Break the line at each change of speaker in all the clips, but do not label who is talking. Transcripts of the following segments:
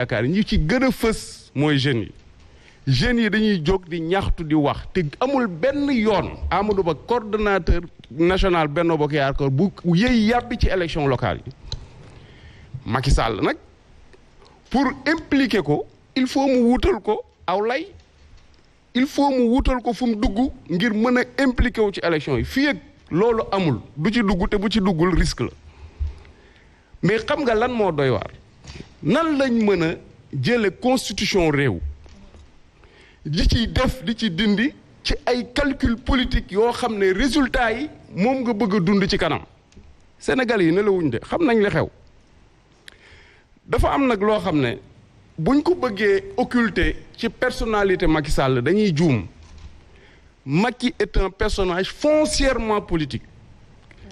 Yaakaar ñi ci gën a fës mooy jeunes yi dañuy jóg di ñaxtu di wax te amul benn yoon Amadou Ba coordonnateur national Benno Bokk Yaakaar bu yëy yàbbi ci élection locale yi Macky Sall nag pour impliquer ko il faut mu wutal ko aw lay il faut mu wutal ko fu mu dugg ngir mën a impliquer wu ci élection yi fii ak loolu amul du ci dugg te bu ci duggul risque la mais xam nga lan moo doy waar nan lañ mën a jële constitution réew di ci def di ci dindi ci ay calcul politique yoo xam ne résultat yi moom nga bëgg a dund ci kanam Sénégal yi ne la wuñ de xam nañ li xew dafa am nag loo xam ne buñ ko bëggee occulter ci personnalité Macky Sall dañuy juum Macky est un personnage foncièrement politique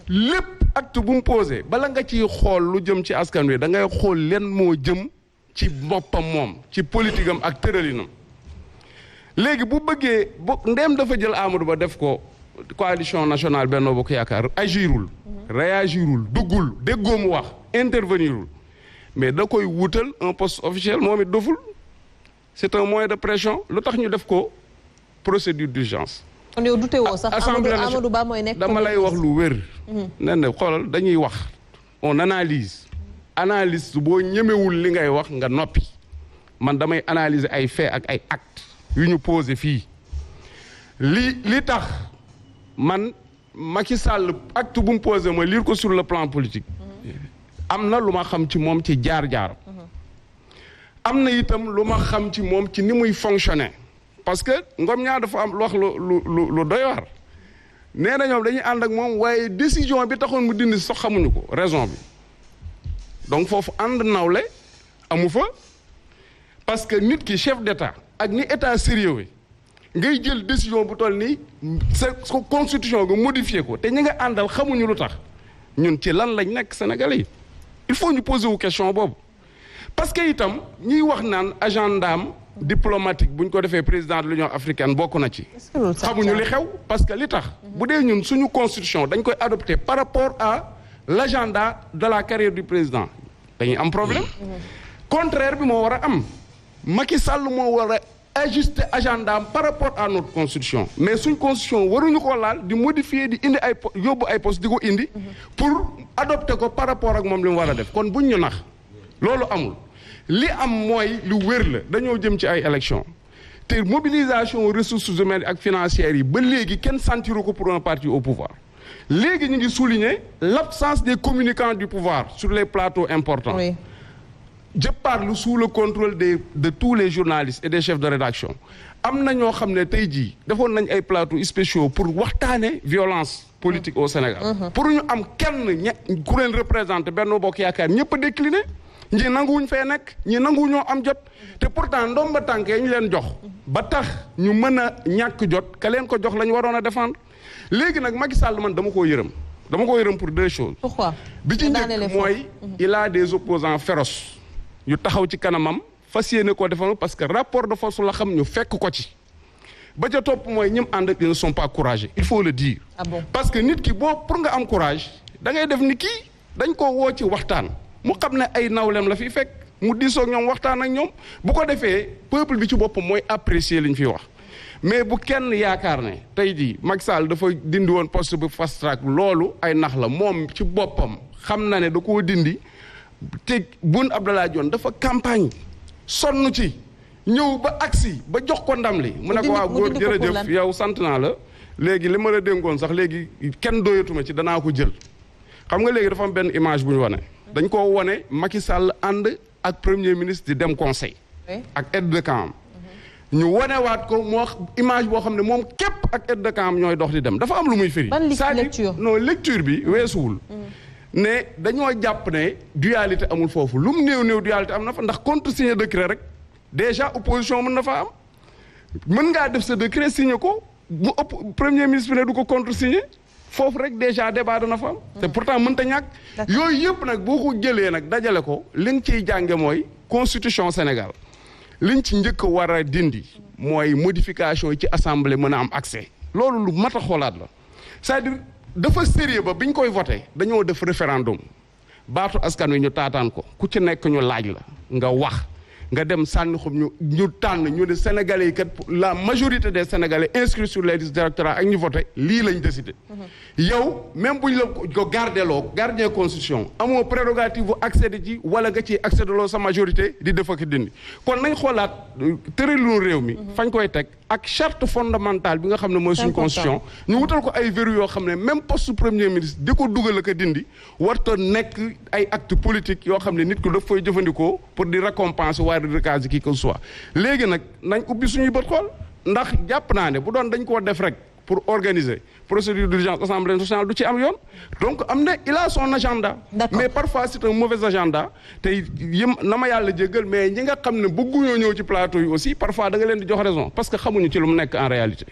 lépp acte bu mu posé bala nga ciy xool lu jëm ci askan wi da ngay xool leen moo jëm ci boppam moom ci politique am ak tëralinam léegi bu bëggee ndéem dafa jël Amadou Ba def ko coalition nationale Benno Bokk Yaakaar agirul réagirul duggul déggoo mu wax intervenirul mais da koy wutal un poste officiel moom it doful c'est un moyen de pression lu tax ñu def ko procédure d'urgence.
kon yow dute woo sax Amadou Ba mooy nekk
dama lay wax lu wér. nee na xoolal dañuy wax on analyse boo ñemewul li ngay wax nga noppi man damay analyser ay faits ak ay actes yu ñu posé fii li tax man Macky Sall acte bu mu posé ma lire ko sur le plan politique. am na lu ma xam ci moom ci jaar-jaar. am na itam lu ma xam ci moom ci ni muy fonctionner. parce que Ngom ñaar dafa am wax lu doy waar nee na ñoom dañuy ànd ak moom waaye décision bi taxoon mu dindi sax xamuñu ko raison bi donc foofu ànd nawle amu fa parce que nit ki chef d'état ak ni état sérieux wi ngay jël décision bu toll nii sa constitution nga modifié ko te ñi nga àndal xamuñu lu tax ñun ci lan lañ nekk Sénégalais yi il faut ñu poser wu question boobu parce que itam ñiy wax naan agendaam diplomatique bu ñu ko defee président de l'Union africaine bokk na ci xamuñu li xew parce que li tax bu dee ñun suñu constitution dañ koy adopté par rapport à l'agenda de la carrière du président dañuy am problème contraire bi moo war a am Macky Sall moo war a ajuster agendaam par rapport à notre constitution mais suñ constitution waruñu ko laal di modifier di indi ay yóbbu ay poste di ko indi pour adopter ko par rapport ak moom li mu war a def kon buñ ñu nax loolu amul li am mooy lu wér la dañoo jëm ci ay élections te mobilisation ressources humaines ak financières yi ba léegi kenn sentiru ko pour un parti au pouvoir léegi ñu ngi souligner l'absence des communicants du pouvoir sur les plateaux importants. Oui. Je parle sous le contrôle de tous les journalistes et des chefs de rédaction am na ñoo xam ne tey jii defoon nañ ay plateaux spéciaux pour waxtaane violence politique au Sénégal. pour ñu am kenn ku leen représenté Benno Bokk Yaakaar ñëpp a décliné. ñi nanguwuñ fee nekk ñi nanguwuñoo am jot te pourtant ndomba tànk ñu leen jox ba tax ñu mën a ñàkk jot ka leen ko jox la ñu waroon a défendre léegi nag Macky Sall man dama koo yërëm pour deux choses.
Pourquoi?
bi ci njëkk mooy il a des opposants féroces yu taxaw ci kanamam fas yéene koo defal parce que rapport de force la xam ñu fekk ko ci ba ca topp mooy ñim ànd ak ils ne sont pas courageux il faut le dire.
Ah bon? Parce
que nit ki boo pour nga am courage da ngay def ni kii dañ koo woo ci waxtaan. mu xam ne ay nawleem la fi fekk mu diisoog ñoom waxtaan ak ñoom bu ko defee peuple bi ci boppam mooy apprécier li ñu fiy wax mais bu kenn yaakaar ne tey jii Macky Sall dafa dindi woon poste bu fast track loolu ay nax la moom ci boppam xam na ne da koo dindi te Boun Abdallah Dionne dafa campagne sonn ci ñëw ba agsi ba jox ko ndam li mu ne ko waaw góor jërëjëf yow sant naa la léegi li ma la dénkoon sax léegi kenn doyatuma ci danaa ko jël xam nga léegi dafa am benn image bu ñu wane dañ koo wone Macky Sall ànd ak premier ministre di dem conseil ak aide de camp ñu wonewaat ko moo image boo xam ne moom képp ak aide de camp ñooy dox di dem dafa am lu muy firi c'est-à-dire non lecture bi weesuwul ne dañoo jàpp ne dualité amul foofu lu mu néew dualité am na fa ndax contresigner décret rek déjà opposition mën na fa am mën ngaa def sa décret signer ko mu ëpp premier ministre bi ne du ko contresigner foofu rek déjà débat dana fa am te pourtant mënta ñàkk yooyu yëpp nag boo ko jëlee nag dajale ko li nga ciy jànge mooy constitution Sénégal liñ ci njëkk a war a dindi mooy modification yi ci assemblée mën a am accès loolu lu mat a xoolaat la c'est-à-dire dafa sérieux ba biñ koy voté dañoo def référendum baatu askan wi ñu taataan ko ku ci nekk ñu laaj la nga wax nga dem sànni xob ñu tànn ñu ne Sénégalais yi kat la majorité des Sénégalais inscrits sur les listes d'électorat ak ñu voté lii lañ décidé. yow même bu ñu la ko gardeloo gardien constitution amoo prérogative bu accéder ci wala nga ciy accéder loo sa majorité di def ak dindi kon nañ xoolaat tëralinu réew mi. fañ koy teg ak charte fondamentale bi nga xam ne mooy suñu constitution. ñu wutal ko ay verrou yoo xam ne même poste premier ministre di ko dugal ak a dindi warta nekk ay acte politique yoo xam ne nit ko daf koy jëfandikoo pour di récompenser waaye di recaser qui que ce soit léegi nag nañ ubbi suñuy bët xool ndax jàpp naa ne bu doon dañ koo def rek pour organiser procédure d'urgence assemblée nationale du ci am yoon donc am na il a son agenda. mais parfois c'est un mauvais agenda te yëm na ma yàlla jéggal mais ñi nga xam ne bëgguñoo ñëw ci plateau yi aussi parfois da nga leen di jox raison parce que xamuñu ci lu mu nekk en réalité.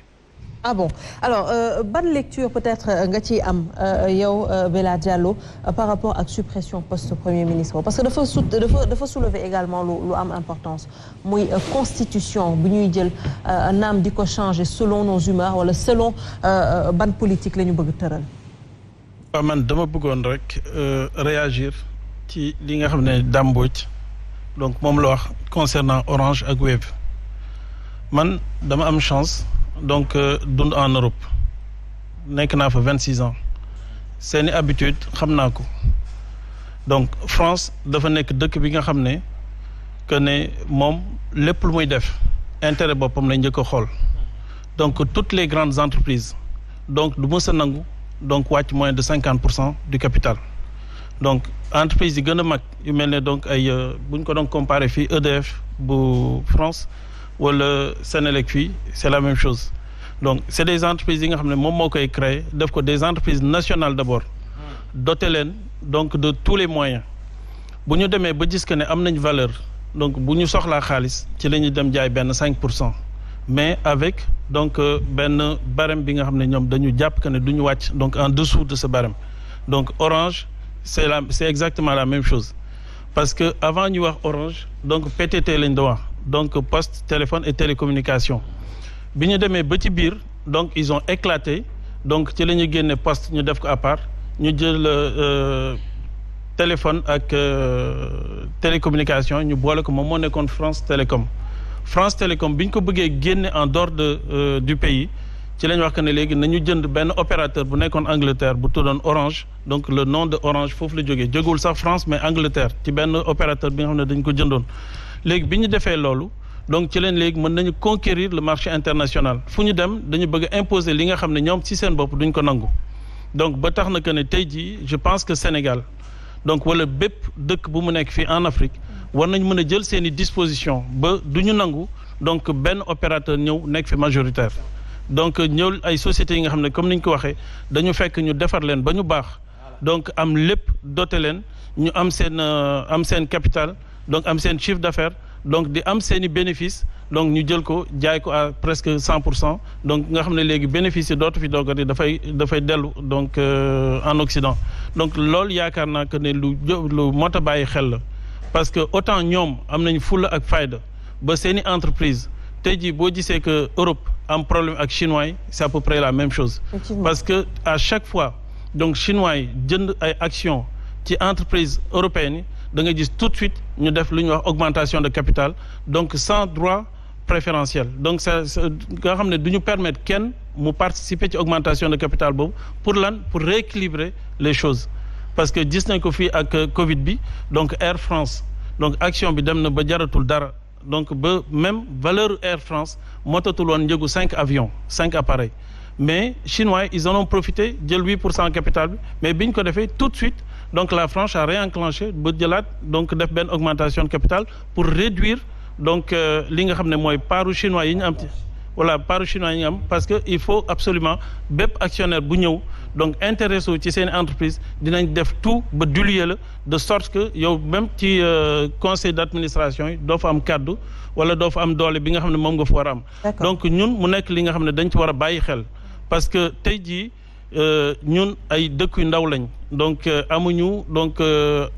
ah bon alors ban lecture peut-être nga ciy am yow Bella Diallo par rapport ak suppression poste premier ministre parce que dafa soulever également lu am importance muy constitution bu ñuy jël naam di ko changer selon nos humeurs wala selon ban politique la ñu bëgg tëral.
waaw man dama bëggoon rek réagir ci li nga xam ne Dame Mbodj donc moom la wax concernant Orange ak Wave man dama am chance. donc dund en Europe nekk naa fa 26 ans seeni habitude xam naa ko donc France dafa nekk dëkk bi nga xam ne que ne moom lépp lu muy def intérêt boppam la njëkk a xool donc toutes les grandes entreprises donc du mës a nangu donc wàcc moins de 50% du capital donc entreprises yi gën a mag yu mel ne donc ay bu ñu ko doon comparé fii EDF bu France wala Sénélec fii c'est la même chose donc c'est des entreprises yi nga xam ne moom moo koy créer def ko des entreprises nationales d'abord doter leen donc de tous les moyens bu ñu demee ba gis que ne am nañ valeur donc bu ñu soxlaa xaalis ci la ñuy dem jaay benn 5% mais avec donc benn barème bi nga xam ne ñoom dañu jàpp que ne du ñu wàcc donc en dessous de ce barème donc Orange c'est exactement la même chose parce que avant ñu wax Orange donc PTT lañ doon wax donc poste téléphone et télécommunication bi ñu demee ba ci biir donc ils ont éclaté donc ci la ñu génne poste ñu def ko à part ñu jël téléphone ak télécommunication ñu boole ko moom moo nekkoon France Télécom bi ñu ko bëggee génne en dehors du pays ci la ñu wax que ne léegi nañu jënd benn opérateur bu nekkoon Angleterre bu tuddoon Orange donc le nom de Orange foofu la jógul sax France mais Angleterre ci benn opérateur bi nga xam ne dañ ko jëndoon léegi bi ñu defee loolu donc ci leen léegi mën nañu conquérir le marché international fu ñu dem dañu bëgg a imposer li nga xam ne ñoom ci seen bopp duñ ko nangu donc ba tax na que ne tey jii je pense que Sénégal donc wala bépp dëkk bu mu nekk fii en Afrique war nañ mën a jël seen i disposition ba du ñu nangu donc benn opérateur ñëw nekk fi majoritaire donc ñëw ay sociétés yi nga xam ne comme ni ñu ko waxee dañu fekk ñu defar leen ba ñu baax donc am lépp doté leen ñu am seen capital donc am seen chiffre d'affaires donc di am seen i bénéfice donc ñu jël ko jaay ko à presque 100% donc nga xam ne léegi bénéfice yi dootu fi doogati dafay dellu donc en Occident donc loolu yaakaar naa que ne lu mot a bàyyi xel la parce que autant ñoom am nañ fulla ak fayda ba seen i entreprise tey jii boo gisee que Europe am problème ak chinois yi c'est à peu près la même chose parce que à chaque fois donc chinois yi jënd ay actions ci entreprise européenne yi da nga gis tout de suite ñu def lu ñuy wax augmentation de capital donc sans droit préférentiel donc ça nga xam ne du ñu permettre kenn mu participer ci augmentation de capital boobu pour rééquilibrer les choses parce que gis nañ ko fii ak Covid bi donc Air France donc action bi dem na ba jaratul dara donc ba même valeur Air France motatul woon njëgu 5 avions 5 appareils mais chinois ils en ont profité jël 8% capital bi mais biñ ko defee tout de suite donc la France a réenclenché ba jëlaat donc def benn augmentation de capital pour réduire donc li nga xam ne mooy paaru chinois yi ñu am voilà paaru chinois yi ñu am parce que il faut absolument bépp actionnaire bu ñëw donc intéressé wu ci seen entreprise dinañ def tout ba diluer la de sorte que yow même ci conseil d'administration yi doo fa am kaddu wala doo fa am doole bi nga xam ne moom nga fa war a am donc ñun mu nekk li nga xam ne dañ ci war a bàyyi xel parce que tey jii ñun ay dëkk yu ndaw lañ donc amuñu donc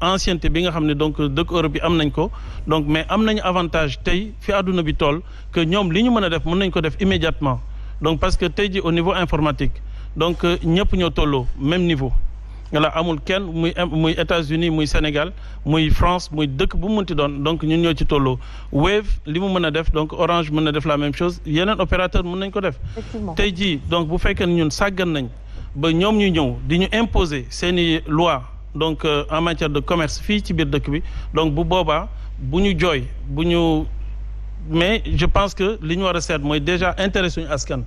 ancienneté bi nga xam ne donc dëkk Europe bi am nañ ko donc mais am nañu avantage tey fi àdduna bi toll que ñoom li ñu mën a def mën nañ ko def immédiatement donc parce que tey ji au niveau informatique donc ñëpp ñoo tolloo même niveau voilà amul kenn muy États-Unis muy Sénégal muy France muy dëkk bu mu mënti doon donc ñun ñoo ci tolloo Wave li mu mën a def donc Orange mën na def la même chose yeneen opérateur mën nañ ko def. tey jii donc bu fekkee ne ñun sàggan nañ ba ñoom ñu ñëw di ñu imposer seeni loi donc en matière de commerce fii ci biir dëkk bi donc bu boobaa bu ñu jooy bu ñu mais je pense que li ñu war a seet mooy déjà intérêt suñu askan.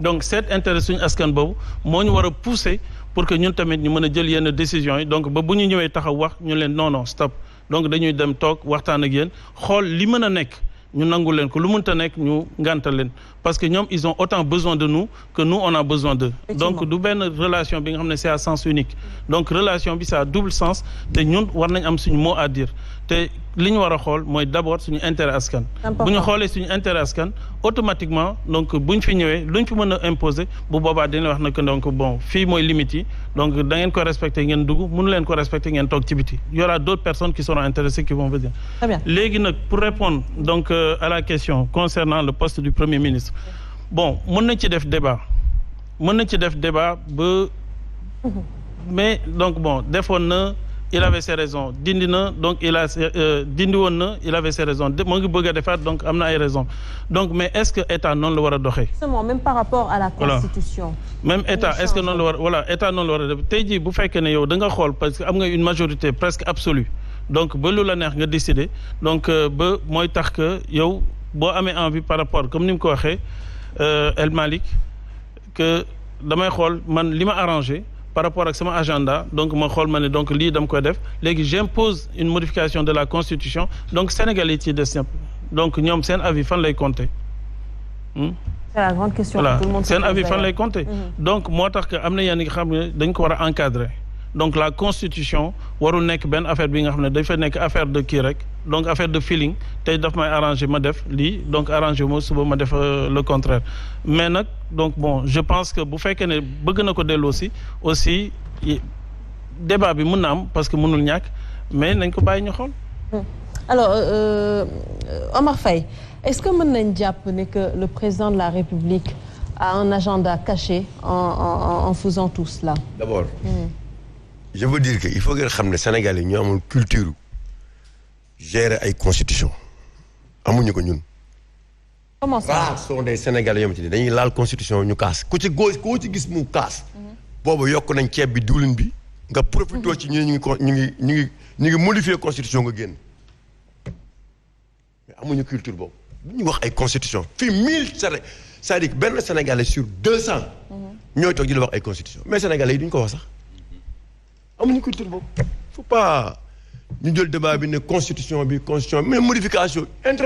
donc cet intérêt suñu askan boobu moo ñu war a pousser pour que ñun tamit ñu mën a jël yenn décisions yi donc ba bu ñu ñëwee taxaw wax ñu leen non stop donc dañuy dem toog waxtaan ak yéen xool li mën a nekk ñu nangu leen ko lu mënta nekk ñu ngàntal leen parce que ñoom ils ont autant besoin de nous que nous on a besoin d'eux. donc du benn relation bi nga xam ne c'est à sens unique donc relation bi c'est à double sens te ñun war nañ am suñu mot à dire te li ñu war a xool mooy d'abord suñu intérêt askan. bu ñu xoolee suñu intérêt askan automatiquement donc bu ñu fi ñëwee lu ñu fi mën a imposer bu boobaa dañuy wax nag donc bon fii mooy limite yi donc da ngeen ko respecter ngeen dugg mënu leen ko respecter ngeen toog ci biti y aura d'autres personnes qui seront intéressées qui vont venir.
Très bien.
léegi nag pour répondre donc à la question concernant le poste du Premier ministre bon mën nañ ci def débat ba mais donc bon defoon na il avait ses raisons dindi na donc dindi woon na il avait ses raisons moo ngi bëgg a defaat donc am na ay raisons donc mais est-ce que état noonu la war a doxee.
justement même par rapport à la constitution.
même état est-ce que noonu la war état noonu la war a def tey jii bu fekkee ne yow da nga xool parce que am nga une majorité presque absolue donc ba lu la neex nga décider donc ba mooy tax que yow boo amee envie par rapport comme ni mu ko waxee El Malick que damay xool man li ma arrangé. par rapport ak sama agenda donc ma xool ma ne donc lii dama koy def léegi j'impose une modification de la constitution donc Sénégal yi ci des ñëpp donc ñoom seen avis fan lay compter.
c'est la grande question.
voilà
que tout le monde
seen avis fan lay compter. donc moo tax que am na yenn yi nga xam ne dañ ko war a encadrer donc la constitution warul nekk benn affaire bi nga xam ne dafa nekk affaire de kii rek donc affaire de feeling tey daf may arranger ma def lii donc arranger mo suba ma def le contraire mais nag donc bon je pense que bu fekkee ne bëgg na ko delloo aussi débat bi mën na am parce que mënul ñàkk mais nañ ko bàyyi ñu xool.
alors Omar Faye est-ce que mën nañ jàpp ne que le président de la République a un agenda caché en faisant tout cela.
d'abord je veux dire que il faut que xam ne Sénégalais ñu amul culture gérer ay constitution amuñu ko ñun.
comment ça.
rares sont des Sénégalais yoo xamante ni dañuy laal constitution ñu kaas ku ci gis mu kaas. boobu yokk nañ ceeb bi diwlin bi nga profité ci ñu ngi modifier constitution nga génn mais amuñu culture boobu bu ñu wax ay constitution fii 1000 c'est-à-dire benn Sénégalais sur 200 ñooy toog di la wax ay constitution mais Sénégalais yi duñ ko wax sax amuñu culture boobu faut pas ñu jël débat bi ne constitution mais modification intéressant